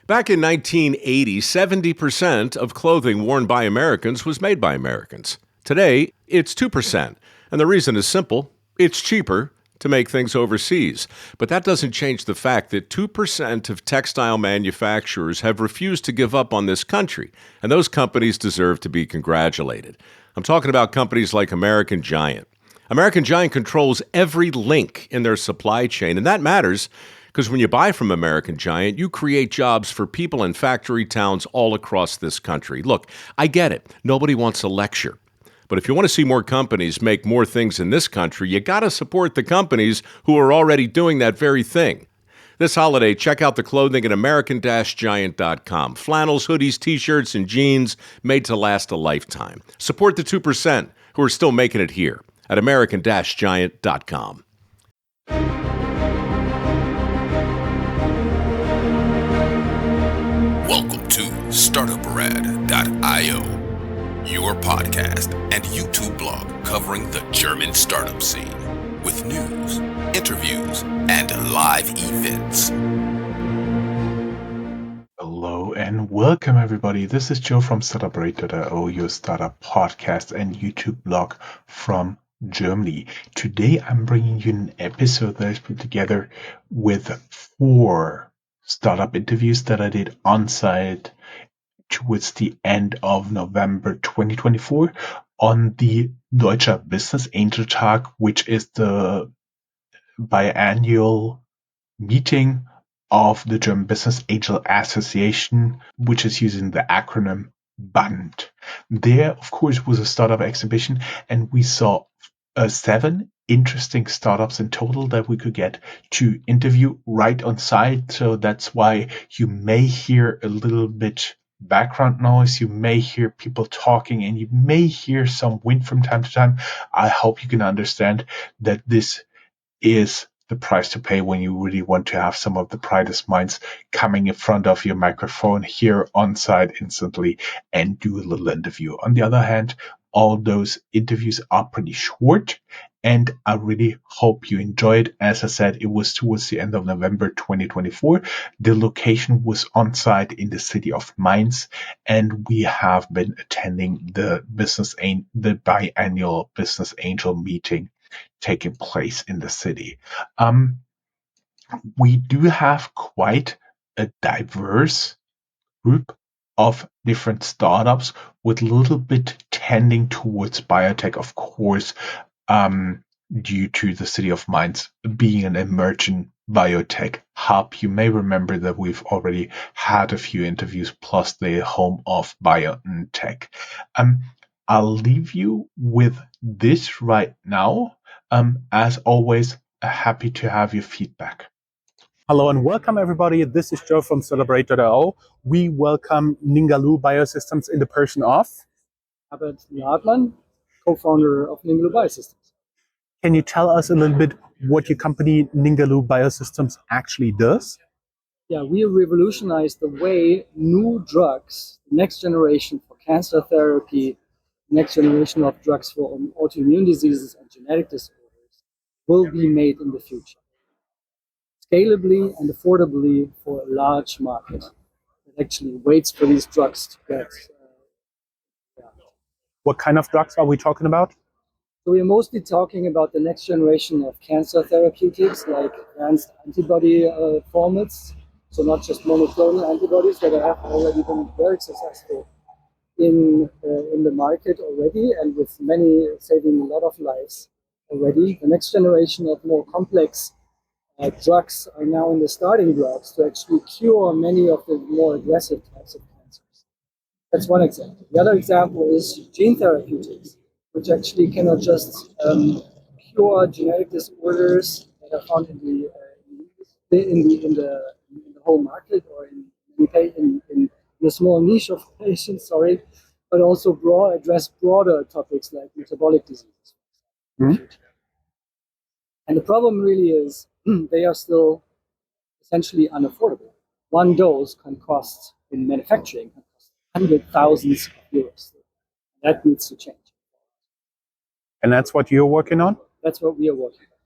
Back in 1980, 70% of clothing worn by Americans was made by Americans. Today, it's 2%. And the reason is simple. It's cheaper to make things overseas. But that doesn't change the fact that 2% of textile manufacturers have refused to give up on this country. And those companies deserve to be congratulated. I'm talking about companies like American Giant. American Giant controls every link in their supply chain, and that matters because when you buy from American Giant, you create jobs for people in factory towns all across this country. Look, I get it. Nobody wants a lecture. But if you want to see more companies make more things in this country, you got to support the companies who are already doing that very thing. This holiday, check out the clothing at American-Giant.com. Flannels, hoodies, t-shirts, and jeans made to last a lifetime. Support the 2% who are still making it here at American-Giant.com. Welcome to Startuprad.io, your podcast and YouTube blog covering the German startup scene with news, interviews, and live events. Hello and welcome everybody. This is Joe from Startuprad.io, your startup podcast and YouTube blog from Germany. Today I'm bringing you an episode that is put together with 4 startup interviews that I did on site towards the end of November 2024 on the Deutscher Business Angel Tag, which is the biannual meeting of the German Business Angel Association, which is using the acronym BAND. There, of course, was a startup exhibition, and we saw 7 interesting startups in total that we could get to interview right on site. So that's why you may hear a little bit background noise, you may hear people talking, and you may hear some wind from time to time. I hope you can understand that this is the price to pay when you really want to have some of the brightest minds coming in front of your microphone here on site instantly and do a little interview. On the other hand, all those interviews are pretty short, and I really hope you enjoyed. As I said, it was towards the end of November 2024. The location was on site in the city of Mainz, and we have been attending the biannual Business Angel meeting taking place in the city. We do have quite a diverse group of different startups with a little bit tending towards biotech, of course, due to the city of Mainz being an emerging biotech hub. You may remember that we've already had a few interviews, plus the home of biotech. I'll leave you with this right now. As always, happy to have your feedback. Hello and welcome everybody. This is Joe from Startuprad.io. We welcome Ningaloo Biosystems in the person of Albert Hartmann, co-founder of Ningaloo Biosystems. Can you tell us a little bit what your company Ningaloo Biosystems actually does? Yeah, we revolutionize the way new drugs, next generation for cancer therapy, next generation of drugs for autoimmune diseases and genetic disorders will be made in the future. Scalably and affordably for a large market that actually waits for these drugs to get. What kind of drugs are we talking about? So we're mostly talking about the next generation of cancer therapeutics, like advanced antibody formats. So not just monoclonal antibodies that have already been very successful in the market already, and with many saving a lot of lives already. The next generation of more complex drugs are now in the starting blocks to actually cure many of the more aggressive types of cancers. That's one example. The other example is gene therapeutics, which actually cannot just cure genetic disorders that are found in the whole market or in a small niche of patients, but also address broader topics like metabolic diseases. Mm-hmm. And the problem really is they are still essentially unaffordable. One dose can cost, in manufacturing, hundreds of thousands of euros. That needs to change. And that's what you're working on? That's what we are working on.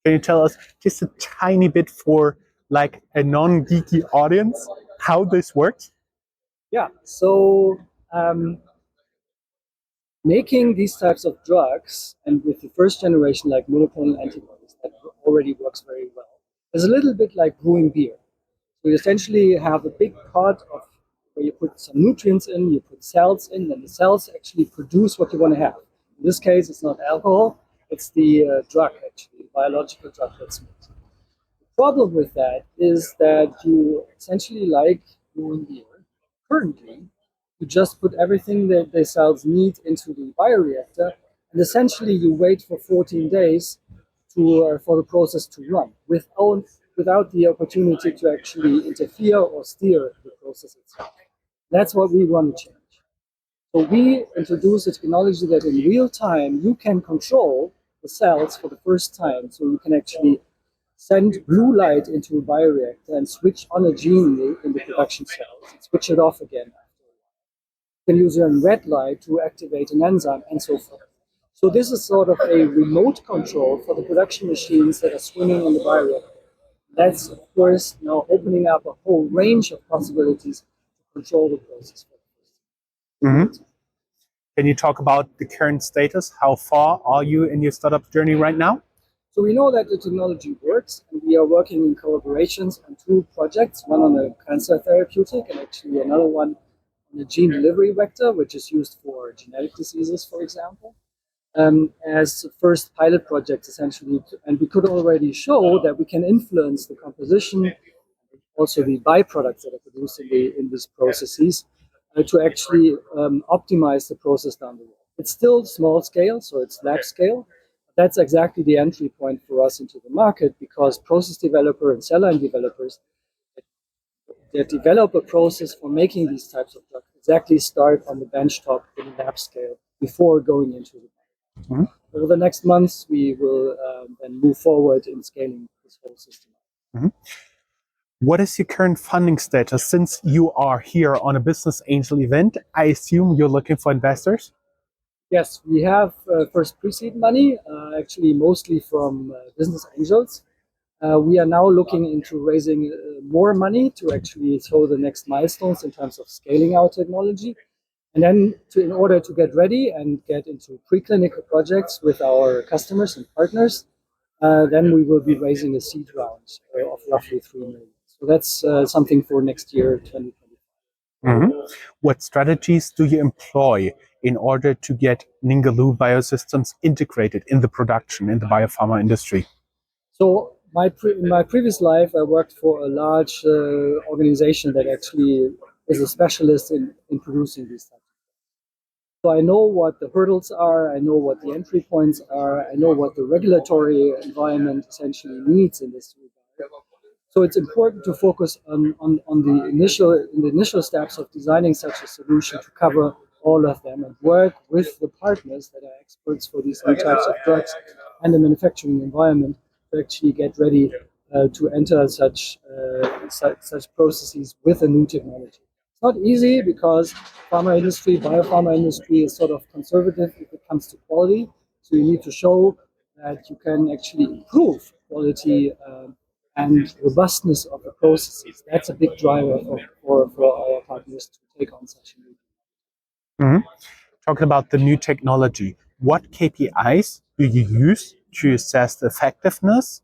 Can you tell us just a tiny bit for like a non-geeky audience, how this works? Yeah, so making these types of drugs, and with the first generation like monoclonal antibodies, that already works very well, is a little bit like brewing beer. So you essentially have a big pot of where you put some nutrients in, you put cells in, and the cells actually produce what you want to have. In this case, it's not alcohol, it's the drug, actually, the biological drug that's made. The problem with that is that you essentially, like brewing beer, currently, you just put everything that the cells need into the bioreactor, and essentially you wait for 14 days for the process to run without the opportunity to actually interfere or steer the process itself. That's what we want to change. So we introduce a technology that in real time you can control the cells for the first time. So you can actually send blue light into a bioreactor and switch on a gene in the production cells and switch it off again. You can use a red light to activate an enzyme and so forth. So this is sort of a remote control for the production machines that are swimming in the bioreactor. That's, of course, now opening up a whole range of possibilities to control the process. Mm-hmm. Can you talk about the current status? How far are you in your startup journey right now? So we know that the technology works, and we are working in collaborations on two projects, one on a cancer therapeutic and actually another one on a gene delivery vector, which is used for genetic diseases, for example, as first pilot projects, essentially. And we could already show that we can influence the composition, also the byproducts that are produced in these processes, to actually optimize the process down the road. It's still small scale, so it's lab scale. That's exactly the entry point for us into the market, because process developer and cell line developers that develop a process for making these types of drugs exactly start on the benchtop in lab scale before going into the market. Mm-hmm. Over the next months, we will then move forward in scaling this whole system. Mm-hmm. What is your current funding status? Since you are here on a business angel event, I assume you're looking for investors? Yes, we have first pre-seed money, actually mostly from business angels. We are now looking into raising more money to actually show the next milestones in terms of scaling our technology. And then in order to get ready and get into preclinical projects with our customers and partners, then we will be raising a seed round of roughly 3 million. So that's something for next year, 2020. Mm-hmm. What strategies do you employ in order to get Ningaloo Biosystems integrated in the production in the biopharma industry? So in my previous life, I worked for a large organization that actually is a specialist in producing these types. So I know what the hurdles are, I know what the entry points are, I know what the regulatory environment essentially needs in this regard. So it's important to focus on the initial steps of designing such a solution to cover all of them and work with the partners that are experts for these new types of drugs and the manufacturing environment to actually get ready to enter such processes with a new technology. It's not easy because biopharma industry is sort of conservative if it comes to quality. So you need to show that you can actually improve quality and robustness of the processes. That's a big driver for our partners to take on such a new. Mm-hmm. Talking about the new technology, what KPIs do you use to assess the effectiveness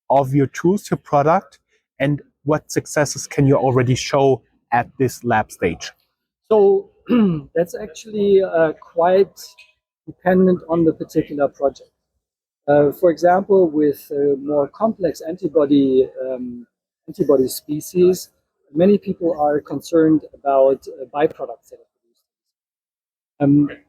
of your tools, your product, and what successes can you already show at this lab stage? So that's actually quite dependent on the particular project. For example, with more complex antibody species, many people are concerned about byproducts that are produced.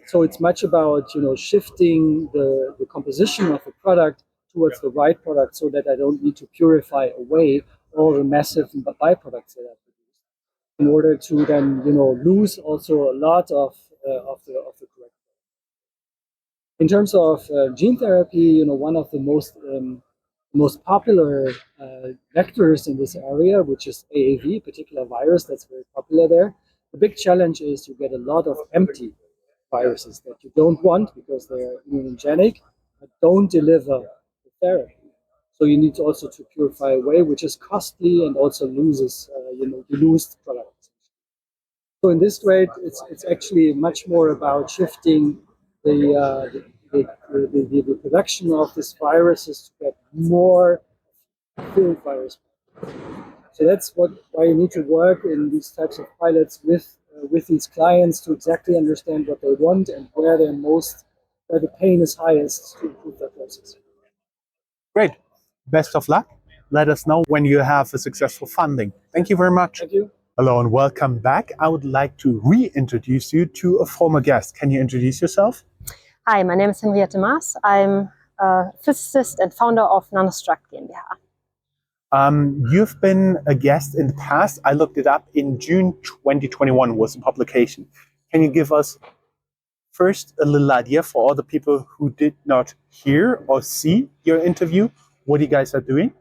So it's much about shifting the composition of a product towards the right product, so that I don't need to purify away all the massive byproducts that are produced, in order to then lose also a lot of the correct. In terms of gene therapy, one of the most popular vectors in this area, which is AAV, particular virus that's very popular there. The big challenge is you get a lot of empty viruses that you don't want because they're immunogenic, but don't deliver the therapy. So you need also to purify away, which is costly and also loses, you lose the product. So in this way, it's actually much more about shifting the production of these viruses to get more filled virus. So that's why you need to work in these types of pilots with these clients to exactly understand what they want and where the pain is highest to improve that process. Great. Best of luck. Let us know when you have a successful funding. Thank you very much. Thank you. Hello and welcome back. I would like to reintroduce you to a former guest. Can you introduce yourself? Hi, my name is Henriette Maas. I'm a physicist and founder of NanoStruct GmbH. You've been a guest in the past. I looked it up in June 2021 was the publication. Can you give us first a little idea for all the people who did not hear or see your interview, what you guys are doing?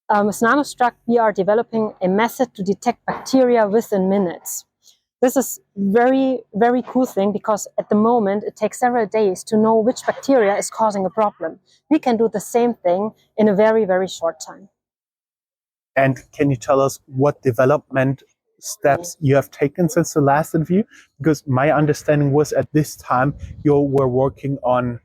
With NanoStruct, we are developing a method to detect bacteria within minutes. This is very, very cool thing because at the moment it takes several days to know which bacteria is causing a problem. We can do the same thing in a very, very short time. And can you tell us what development steps you have taken since the last interview? Because my understanding was at this time you were working on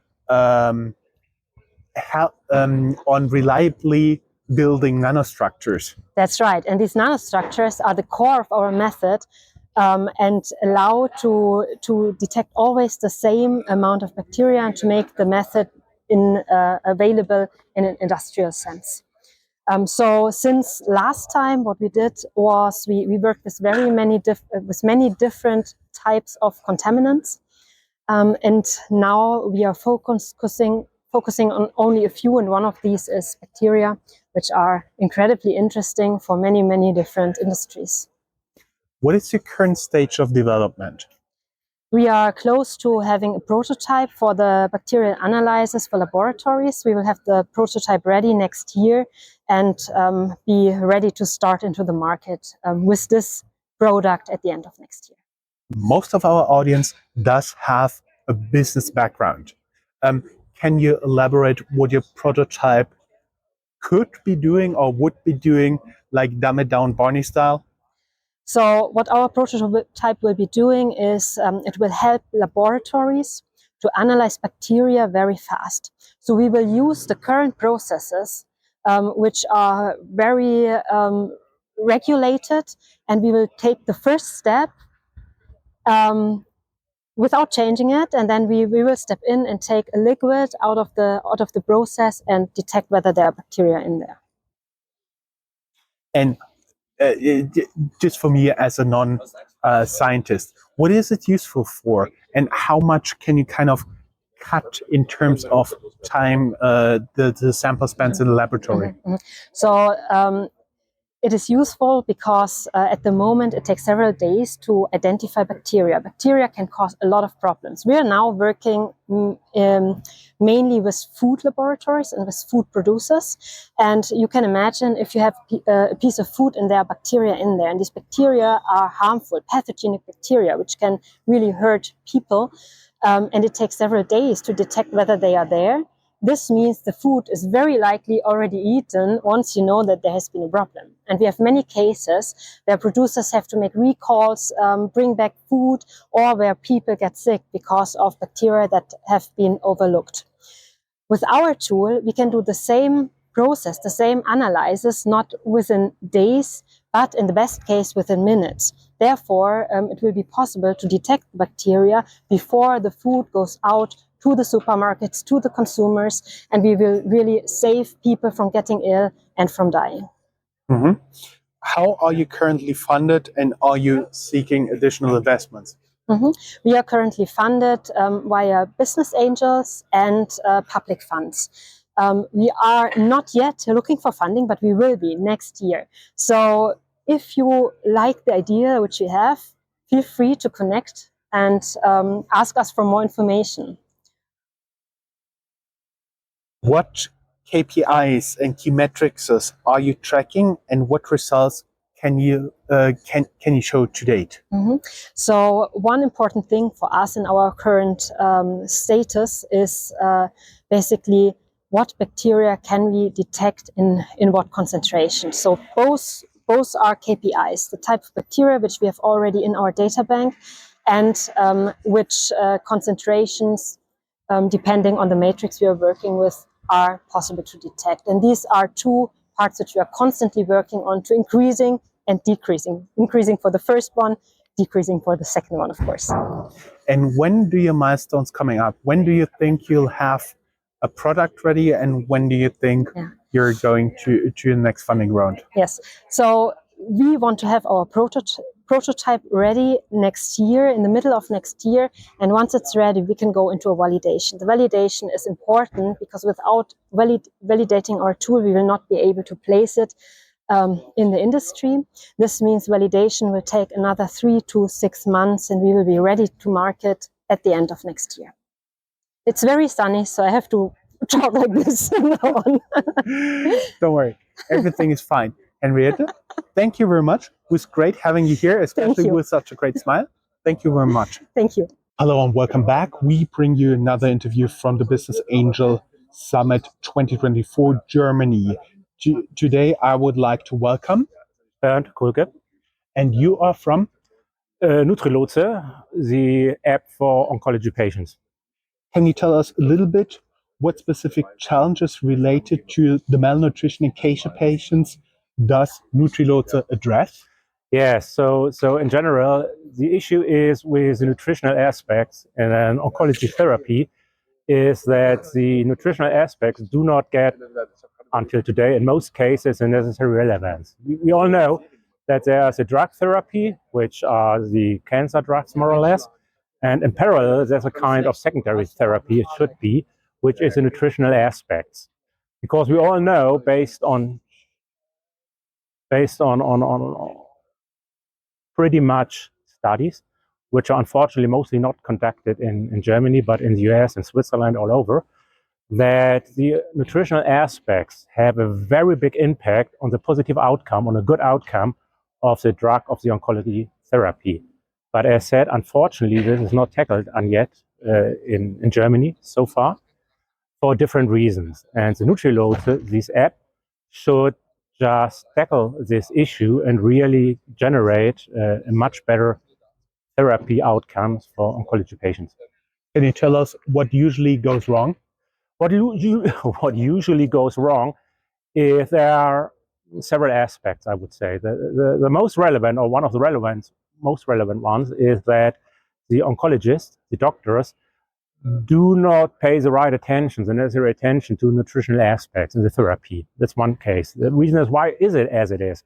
reliably building nanostructures. That's right. And these nanostructures are the core of our method and allow to detect always the same amount of bacteria and to make the method available in an industrial sense. So since last time, what we did was we worked with many different types of contaminants, and now we are focusing on only a few, and one of these is bacteria, which are incredibly interesting for many different industries. What is your current stage of development? We are close to having a prototype for the bacterial analyzers for laboratories. We will have the prototype ready next year and be ready to start into the market with this product at the end of next year. Most of our audience does have a business background. Can you elaborate what your prototype could be doing or would be doing, like dumb it down Barney style? So what our prototype will be doing is it will help laboratories to analyze bacteria very fast. So we will use the current processes, which are very regulated, and we will take the first step without changing it, and then we will step in and take a liquid out of the process and detect whether there are bacteria in there. And just for me as a non-scientist, what is it useful for, and how much can you kind of cut in terms of time the sample spans in the laboratory? So it is useful because at the moment it takes several days to identify bacteria. Bacteria can cause a lot of problems. We are now working mainly with food laboratories and with food producers. And you can imagine if you have a piece of food and there are bacteria in there, and these bacteria are harmful, pathogenic bacteria, which can really hurt people. And it takes several days to detect whether they are there. This means the food is very likely already eaten once you know that there has been a problem. And we have many cases where producers have to make recalls, bring back food, or where people get sick because of bacteria that have been overlooked. With our tool, we can do the same process, the same analysis, not within days, but in the best case within minutes. Therefore, it will be possible to detect bacteria before the food goes out to the supermarkets, to the consumers, and we will really save people from getting ill and from dying. Mm-hmm. How are you currently funded, and are you seeking additional investments? Mm-hmm. We are currently funded via business angels and public funds. We are not yet looking for funding, but we will be next year. So if you like the idea which we have, feel free to connect and ask us for more information. What KPIs and key metrics are you tracking, and what results can you show to date? Mm-hmm. So one important thing for us in our current status is basically what bacteria can we detect in what concentration. So both are KPIs, the type of bacteria which we have already in our data bank, and which concentrations, depending on the matrix we are working with, are possible to detect. And these are two parts which we are constantly working on, to increasing and decreasing. Increasing for the first one, decreasing for the second one, of course. And when do your milestones coming up? When do you think you'll have a product ready, and when do you think you're going to the next funding round? Yes. So we want to have our prototype ready next year, in the middle of next year. And once it's ready, we can go into a validation. The validation is important because without validating our tool, we will not be able to place it in the industry. This means validation will take another 3 to 6 months, and we will be ready to market at the end of next year. It's very sunny, so I have to talk like this now on. Don't worry, everything is fine. Henriette, thank you very much. It was great having you here, especially with such a great smile. Thank you very much. Thank you. Hello and welcome back. We bring you another interview from the Business Angel Summit 2024 Germany. Today I would like to welcome Bernd Kulke. And you are from? Nutrilotse, the app for oncology patients. Can you tell us a little bit what specific challenges related to the malnutrition in cancer patients does Nutrilotse address? Yes, so in general, the issue is with the nutritional aspects in an oncology therapy is that the nutritional aspects do not get, until today, in most cases, the necessary relevance. We all know that there's a drug therapy, which are the cancer drugs, more or less, and in parallel, there's a kind of secondary therapy, it should be, which is the nutritional aspects. Because we all know, based on pretty much studies, which are unfortunately mostly not conducted in Germany, but in the US and Switzerland, all over, that the nutritional aspects have a very big impact on the positive outcome, on a good outcome of the drug, of the oncology therapy. But as said, unfortunately, this is not tackled yet in Germany so far for different reasons. And the Nutrilotse, this app, should just tackle this issue and really generate a much better therapy outcomes for oncology patients. Can you tell us what usually goes wrong? What usually goes wrong is there are several aspects, I would say. The most relevant, or one of the most relevant ones, is that the oncologists, the doctors, do not pay the right attention, the necessary attention to nutritional aspects in the therapy. That's one case. The reason is, why is it as it is?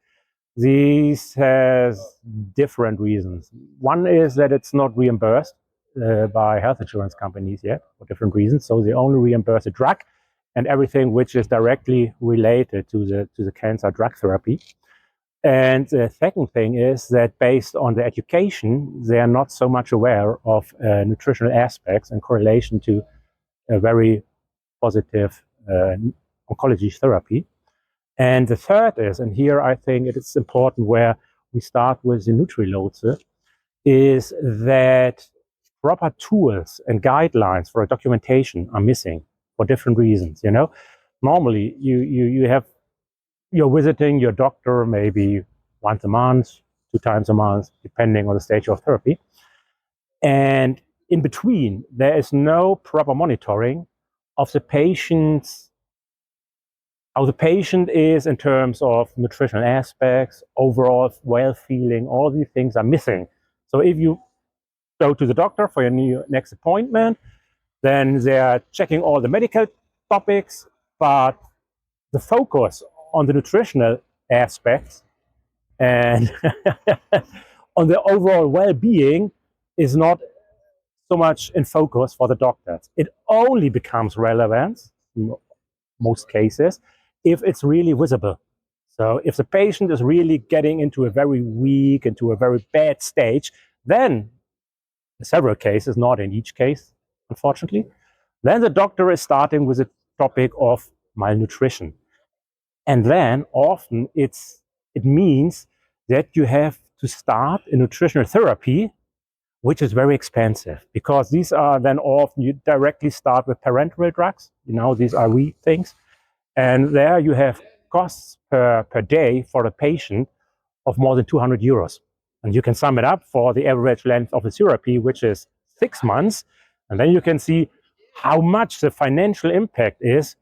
This has different reasons. One is that it's not reimbursed by health insurance companies yet, for different reasons. So they only reimburse the drug and everything which is directly related to the cancer drug therapy. And the second thing is that based on the education, they are not so much aware of nutritional aspects in correlation to a very positive oncology therapy. And the third is, and here I think it is important where we start with the Nutrilotse, is that proper tools and guidelines for documentation are missing for different reasons. You know, normally you're visiting your doctor maybe once a month, 2 times a month, depending on the stage of therapy. And in between, there is no proper monitoring of the patient's, how the patient is in terms of nutritional aspects, overall well-feeling. All these things are missing. So if you go to the doctor for your next appointment, then they are checking all the medical topics, but the focus on the nutritional aspects and on the overall well-being is not so much in focus for the doctors. It only becomes relevant in most cases if it's really visible. So if the patient is really getting into a very weak, into a very bad stage, then in several cases, not in each case, unfortunately, then the doctor is starting with the topic of malnutrition. And then often it means that you have to start a nutritional therapy which is very expensive because these are then often, you directly start with parenteral drugs, these are we things. And there you have costs per day for a patient of more than 200 euros. And you can sum it up for the average length of a therapy, which is 6 months. And then you can see how much the financial impact is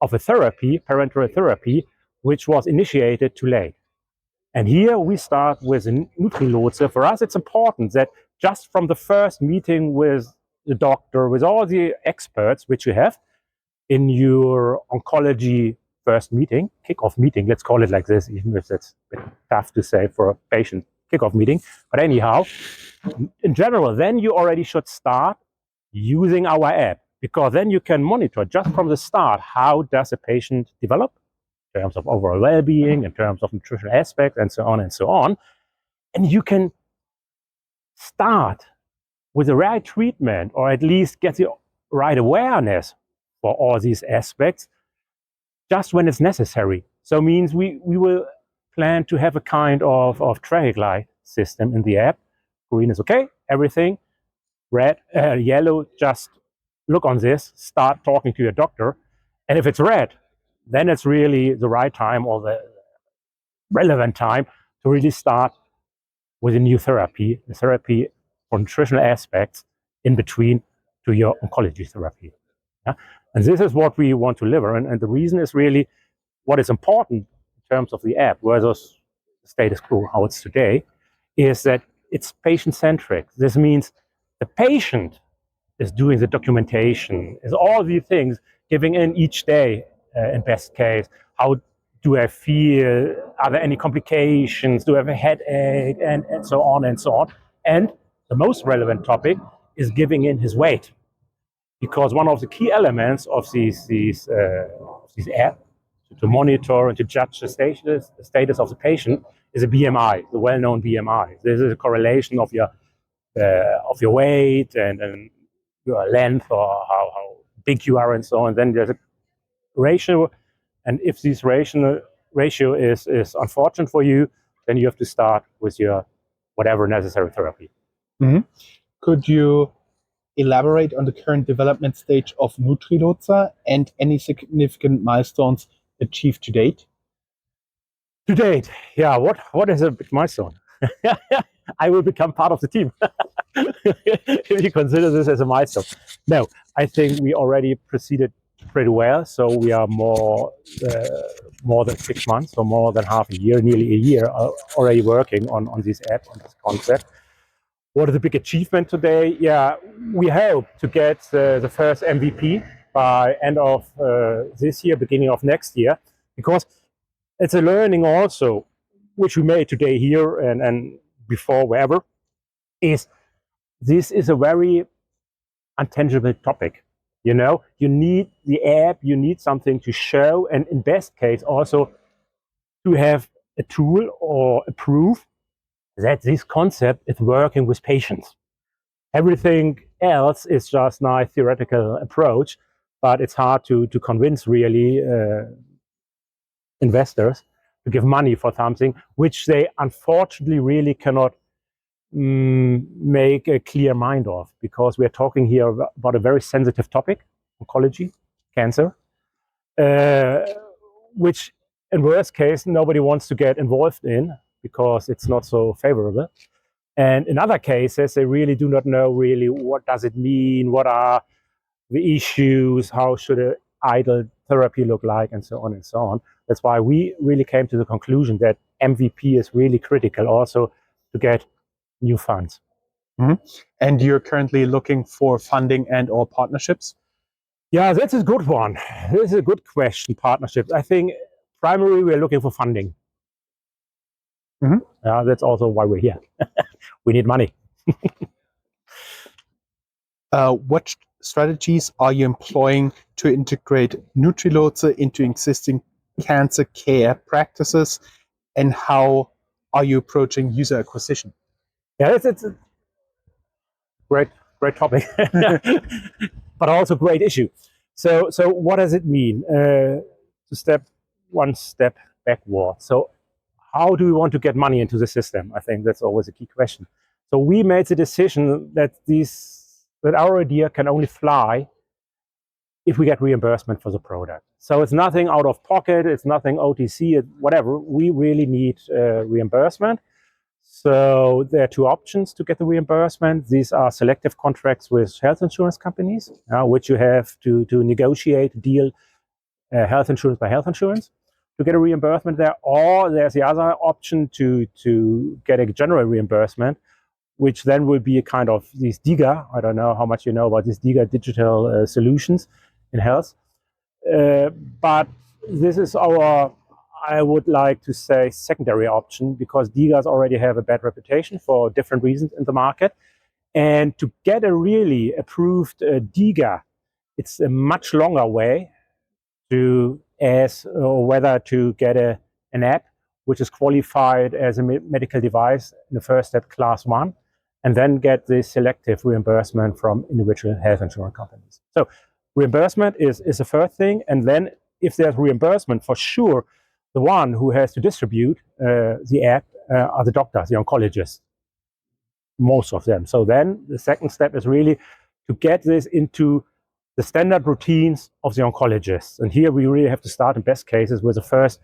of a therapy, parenteral therapy, which was initiated too late. And here we start with a Nutrilotse. For us, it's important that just from the first meeting with the doctor, with all the experts which you have in your oncology first meeting, kickoff meeting, let's call it like this, even if that's a bit tough to say for a patient kickoff meeting. But anyhow, in general, then you already should start using our app, because then you can monitor just from the start, how does a patient develop in terms of overall well-being, in terms of nutritional aspects, and so on and so on. And you can start with the right treatment, or at least get the right awareness for all these aspects just when it's necessary. So means we will plan to have a kind of traffic light system in the app. Green is okay, everything. Red, yellow, just look on this, start talking to your doctor. And if it's red, then it's really the right time or the relevant time to really start with a new therapy, the therapy for nutritional aspects in between to your oncology therapy. Yeah? And this is what we want to deliver. And the reason is really what is important in terms of the app versus the status quo, how it's today, is that it's patient-centric. This means the patient is doing the documentation, is all these things, giving in each day, in best case, how do I feel, are there any complications, do I have a headache, and so on and so on. And the most relevant topic is giving in his weight. Because one of the key elements of these apps to monitor and to judge the status of the patient is a BMI, the well-known BMI. This is a correlation of your weight and your length, or how big you are, and so on. Then there's a ratio, and if this ratio is unfortunate for you, then you have to start with your whatever necessary therapy. Mm-hmm. Could you elaborate on the current development stage of Nutrilotse and any significant milestones achieved to date? To date, yeah. What is a big milestone? I will become part of the team. If you consider this as a milestone. No, I think we already proceeded pretty well. So we are more than 6 months, or more than half a year, nearly a year, already working on this app, on this concept. What is the big achievement today? Yeah, we hope to get the first MVP by end of this year, beginning of next year, because it's a learning also, which we made today here and before wherever, is this is a very intangible topic. You need the app, you need something to show, and in best case also to have a tool or a proof that this concept is working with patients. Everything else is just nice theoretical approach, but it's hard to convince really investors to give money for something which they unfortunately really cannot make a clear mind of, because we're talking here about a very sensitive topic, oncology, cancer, which in worst case nobody wants to get involved in because it's not so favorable. And in other cases, they really do not know really what does it mean, what are the issues, how should an ideal therapy look like, and so on and so on. That's why we really came to the conclusion that MVP is really critical also to get new funds. Mm-hmm. And you're currently looking for funding and or partnerships? Yeah, that's a good one. This is a good question, partnerships. I think primarily we're looking for funding. Mm-hmm. Yeah, that's also why we're here. We need money. What strategies are you employing to integrate Nutrilotse into existing cancer care practices, and how are you approaching user acquisition? Yeah, it's a great topic, but also great issue. So what does it mean? To step one step backward. So how do we want to get money into the system? I think that's always a key question. So we made the decision that our idea can only fly if we get reimbursement for the product. So it's nothing out of pocket, it's nothing OTC, whatever. We really need reimbursement. So there are two options to get the reimbursement. These are selective contracts with health insurance companies, which you have to negotiate, deal health insurance by health insurance to get a reimbursement there. Or there's the other option to get a general reimbursement, which then will be a kind of these DIGA. I don't know how much you know about these DIGA digital solutions in health. But this is our, I would like to say, secondary option, because DIGAs already have a bad reputation for different reasons in the market. And to get a really approved DIGA, it's a much longer way to whether to get an app which is qualified as a medical device in the first step, class 1, and then get the selective reimbursement from individual health insurance companies. So reimbursement is the first thing, and then if there's reimbursement, for sure, the one who has to distribute the app are the doctors, the oncologists, most of them. So then the second step is really to get this into the standard routines of the oncologists. And here we really have to start in best cases with the first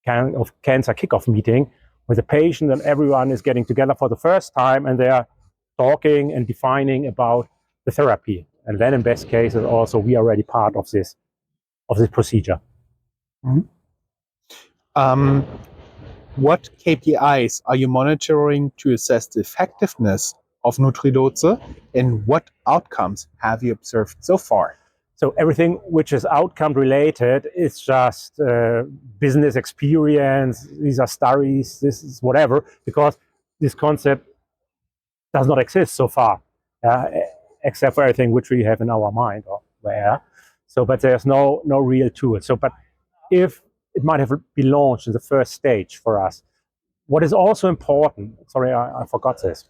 kind of cancer kickoff meeting with the patient, and everyone is getting together for the first time and they are talking and defining about the therapy. And then in best cases also we are already part of this procedure. Mm-hmm. What KPIs are you monitoring to assess the effectiveness of Nutrilotse, and what outcomes have you observed so far? So everything which is outcome related is just business experience. These are stories, this is whatever, because this concept does not exist so far, except for everything which we have in our mind or where. So, but there's no real tool. So, but if it might have been launched in the first stage for us, what is also important, sorry, I forgot this.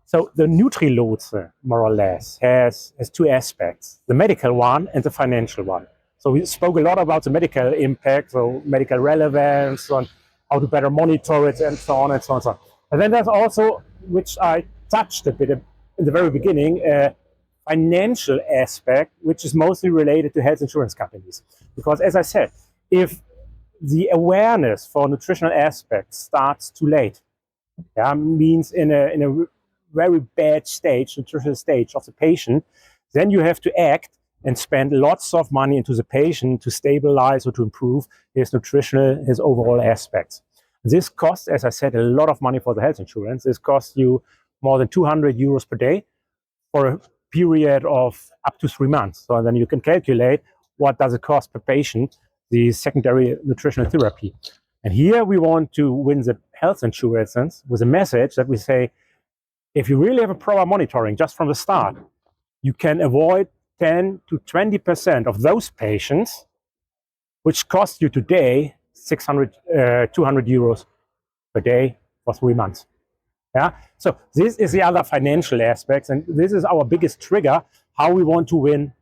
So the Nutrilotse, more or less, has two aspects, the medical one and the financial one. So we spoke a lot about the medical impact, so medical relevance, on how to better monitor it, and so on and so on and so on. And then there's also, which I touched a bit in the very beginning, a financial aspect, which is mostly related to health insurance companies. Because as I said, if the awareness for nutritional aspects starts too late, means in a very bad stage, nutritional stage of the patient, then you have to act and spend lots of money into the patient to stabilize or to improve his nutritional, his overall aspects. This costs, as I said, a lot of money for the health insurance. This costs you more than 200 euros per day for a period of up to 3 months. So then you can calculate what does it cost per patient, the secondary nutritional therapy. And here we want to win the health insurance with a message that we say, if you really have a proper monitoring just from the start, you can avoid 10 to 20% of those patients, which cost you today 200 euros per day for 3 months. So this is the other financial aspects, and this is our biggest trigger, how we want to win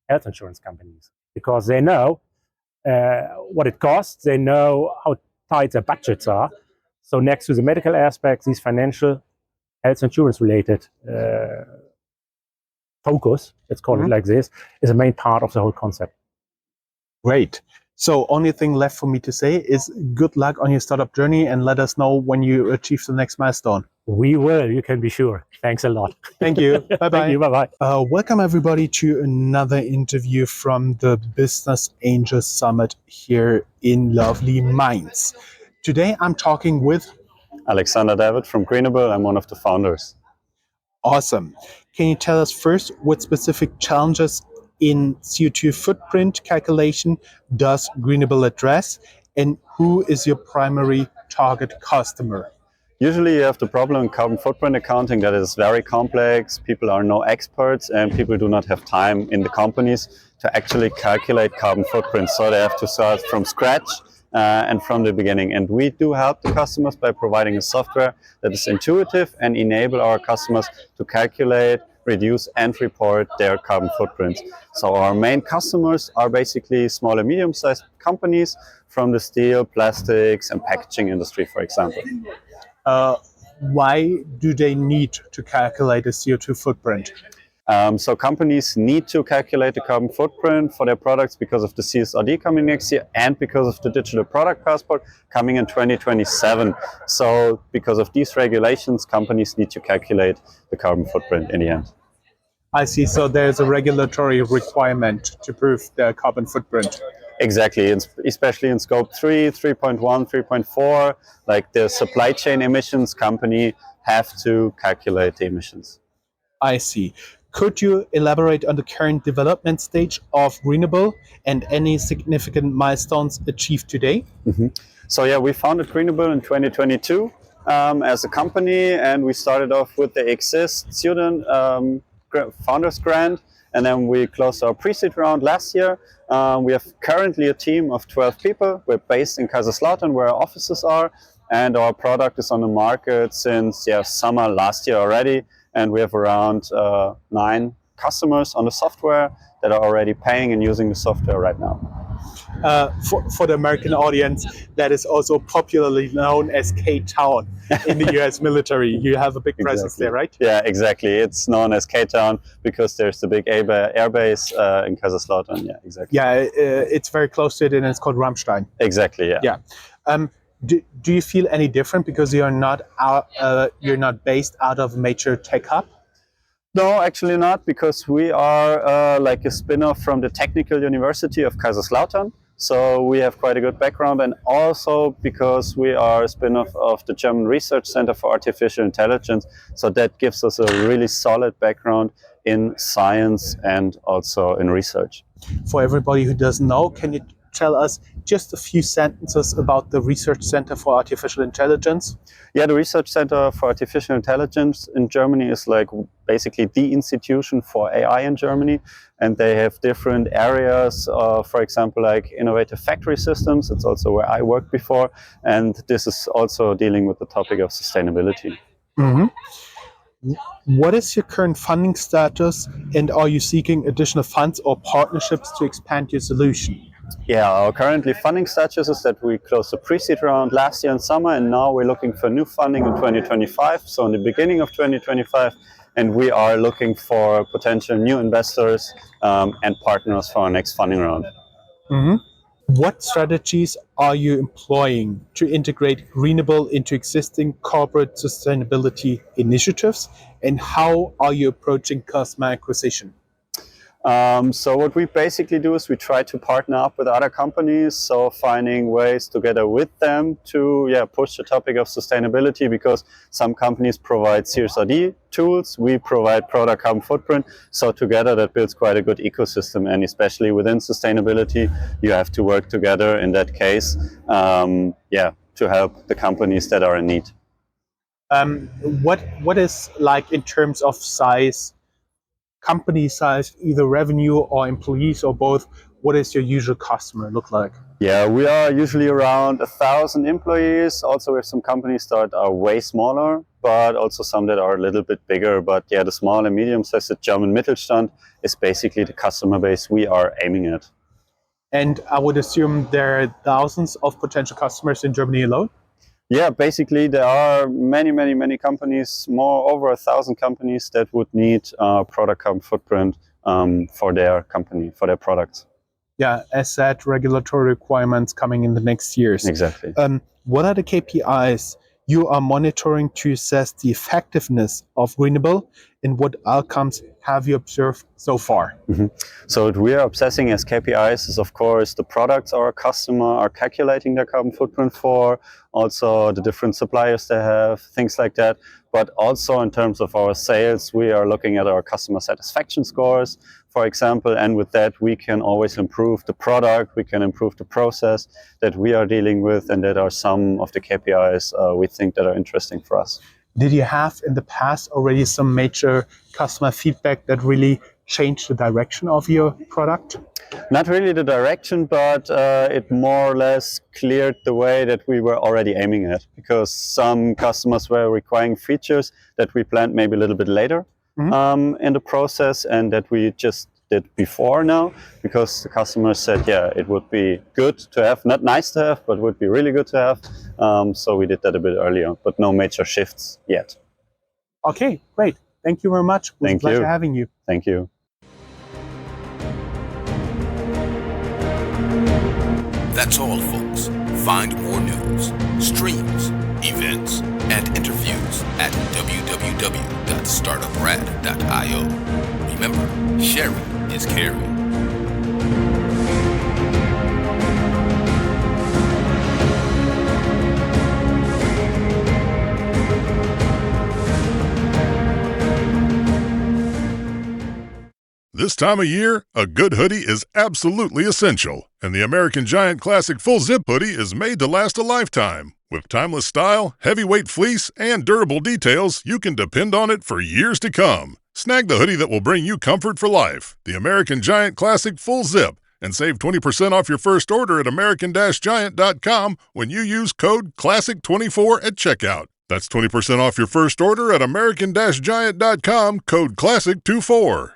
health insurance companies, because they know what it costs, they know how tight their budgets are. So next to the medical aspects, these financial health insurance related focus, let's call it like this, is a main part of the whole concept. Great. So only thing left for me to say is good luck on your startup journey, and let us know when you achieve the next milestone. We will, you can be sure. Thanks a lot. Thank you. Bye-bye. Thank you. Bye-bye. Welcome everybody to another interview from the Business Angels Summit here in lovely Mainz. Today I'm talking with Alexander David from Greenable. I'm one of the founders. Awesome. Can you tell us first what specific challenges in CO2 footprint calculation does Greenable address, and who is your primary target customer? Usually you have the problem in carbon footprint accounting that is very complex. People are no experts and people do not have time in the companies to actually calculate carbon footprint. So they have to start from scratch and from the beginning. And we do help the customers by providing a software that is intuitive and enable our customers to calculate, reduce and report their carbon footprints. So our main customers are basically small and medium-sized companies from the steel, plastics and packaging industry, for example. Why do they need to calculate a CO2 footprint? So companies need to calculate the carbon footprint for their products because of the CSRD coming next year and because of the digital product passport coming in 2027. So because of these regulations, companies need to calculate the carbon footprint in the end. I see. So there's a regulatory requirement to prove the carbon footprint. Exactly, especially in scope 3, 3.1, 3.4, like the supply chain emissions, company have to calculate the emissions. I see. Could you elaborate on the current development stage of Greenable and any significant milestones achieved today? So yeah, we founded Greenable in 2022 as a company, and we started off with the Exist student founders grant, and then we closed our pre-seed round last year. We have currently a team of 12 people. We're based in Kaiserslautern, where our offices are, and our product is on the market since summer last year already, and we have around 9 customers on the software that are already paying and using the software right now. For the American audience, that is also popularly known as K-Town in the US military. You have a big presence there, right? Yeah, exactly. It's known as K-Town because there's the big air base in Kaiserslautern. Yeah, exactly. Yeah, it's very close to it, and it's called Ramstein. Exactly, yeah. Yeah. Do you feel any different because you're not based out of a major tech hub? No, actually not, because we are like a spin-off from the Technical University of Kaiserslautern. So we have quite a good background, and also because we are a spin-off of the German Research Center for Artificial Intelligence. So that gives us a really solid background in science and also in research. For everybody who doesn't know, can you tell us just a few sentences about the Research Center for Artificial Intelligence? Yeah, the Research Center for Artificial Intelligence in Germany is like basically the institution for AI in Germany, and they have different areas, for example, like innovative factory systems. It's also where I worked before, and this is also dealing with the topic of sustainability. Mm-hmm. What is your current funding status, and are you seeking additional funds or partnerships to expand your solution? Yeah, our currently funding status is that we closed the pre-seed round last year in summer, and now we're looking for new funding in 2025, so in the beginning of 2025, and we are looking for potential new investors and partners for our next funding round. Mm-hmm. What strategies are you employing to integrate Greenable into existing corporate sustainability initiatives, and how are you approaching customer acquisition? So what we basically do is we try to partner up with other companies, so finding ways together with them to push the topic of sustainability, because some companies provide CSRD tools, we provide product carbon footprint, so together that builds quite a good ecosystem, and especially within sustainability you have to work together in that case to help the companies that are in need. What is, like, in terms of size, company size, either revenue or employees or both, what is your usual customer look like? Yeah, we are usually around 1,000 employees. Also, we have some companies that are way smaller, but also some that are a little bit bigger. But yeah, the small and medium-sized German Mittelstand is basically the customer base we are aiming at. And I would assume there are thousands of potential customers in Germany alone? Yeah, basically there are many companies, over 1,000 companies that would need product carbon footprint for their company, for their products. Yeah, as said, regulatory requirements coming in the next years. Exactly. What are the KPIs you are monitoring to assess the effectiveness of Greenable, and what outcomes have you observed so far? Mm-hmm. So what we are obsessing as KPIs is, of course, the products our customer are calculating their carbon footprint for, also the different suppliers they have, things like that. But also in terms of our sales, we are looking at our customer satisfaction scores, for example, and with that we can always improve the product, we can improve the process that we are dealing with, and that are some of the KPIs we think that are interesting for us. Did you have in the past already some major customer feedback that really changed the direction of your product? Not really the direction, but it more or less cleared the way that we were already aiming at, because some customers were requiring features that we planned maybe a little bit later in the process, and that we just did before now, because the customers said, yeah, it would be good to have, not nice to have, but would be really good to have. So we did that a bit earlier, but no major shifts yet. Okay, great. Thank you very much. It was a pleasure having you. Thank you. That's all, folks. Find more news, streams, events, and interviews at www.Startuprad.io. Remember, sharing is caring. This time of year, a good hoodie is absolutely essential, and the American Giant Classic Full Zip Hoodie is made to last a lifetime. With timeless style, heavyweight fleece, and durable details, you can depend on it for years to come. Snag the hoodie that will bring you comfort for life, the American Giant Classic Full Zip, and save 20% off your first order at American-Giant.com when you use code CLASSIC24 at checkout. That's 20% off your first order at American-Giant.com, code CLASSIC24.